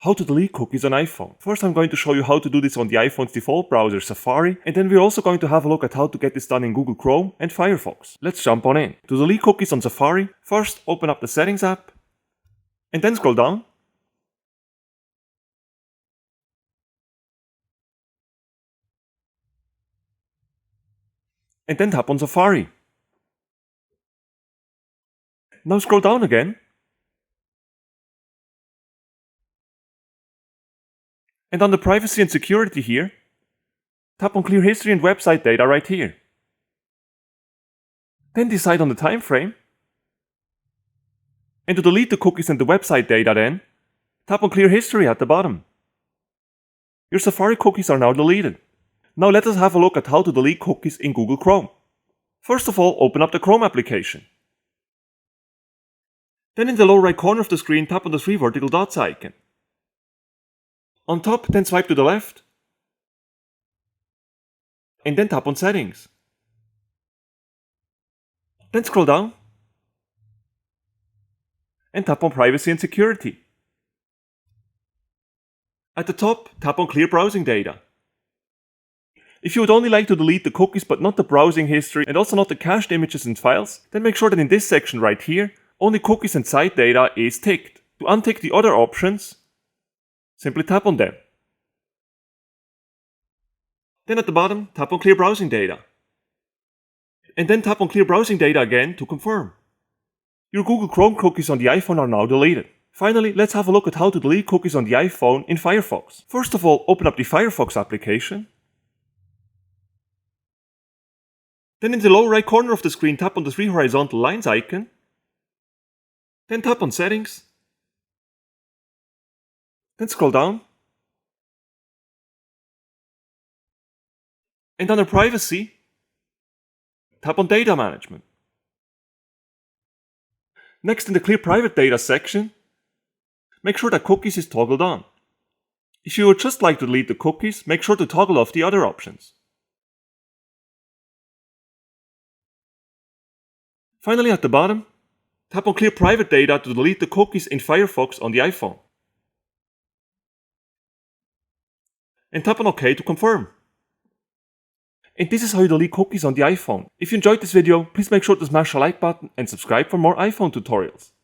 How to delete cookies on iPhone. First, I'm going to show you how to do this on the iPhone's default browser, Safari, and then we're also going to have a look at how to get this done in Google Chrome and Firefox. Let's jump on in. To delete cookies on Safari, first open up the Settings app, and then scroll down. And then tap on Safari. Now scroll down again. And under Privacy and Security here, tap on Clear History and Website Data right here. Then decide on the time frame. And to delete the cookies and the website data then, tap on Clear History at the bottom. Your Safari cookies are now deleted. Now let us have a look at how to delete cookies in Google Chrome. First of all, open up the Chrome application. Then in the lower right corner of the screen, tap on the 3 vertical dots icon. On top, then swipe to the left, and then tap on Settings. Then scroll down, and tap on Privacy and Security. At the top, tap on Clear Browsing Data. If you would only like to delete the cookies but not the browsing history and also not the cached images and files, then make sure that in this section right here, only cookies and site data is ticked. To untick the other options, simply tap on them. Then at the bottom, tap on Clear Browsing Data. And then tap on Clear Browsing Data again to confirm. Your Google Chrome cookies on the iPhone are now deleted. Finally, let's have a look at how to delete cookies on the iPhone in Firefox. First of all, open up the Firefox application. Then in the lower right corner of the screen, tap on the 3 horizontal lines icon. Then tap on Settings. Then scroll down. And under Privacy, tap on Data Management. Next, in the Clear Private Data section, make sure that Cookies is toggled on. If you would just like to delete the cookies, make sure to toggle off the other options. Finally, at the bottom, tap on Clear Private Data to delete the cookies in Firefox on the iPhone. And tap on OK to confirm. And this is how you delete cookies on the iPhone. If you enjoyed this video, please make sure to smash the like button and subscribe for more iPhone tutorials.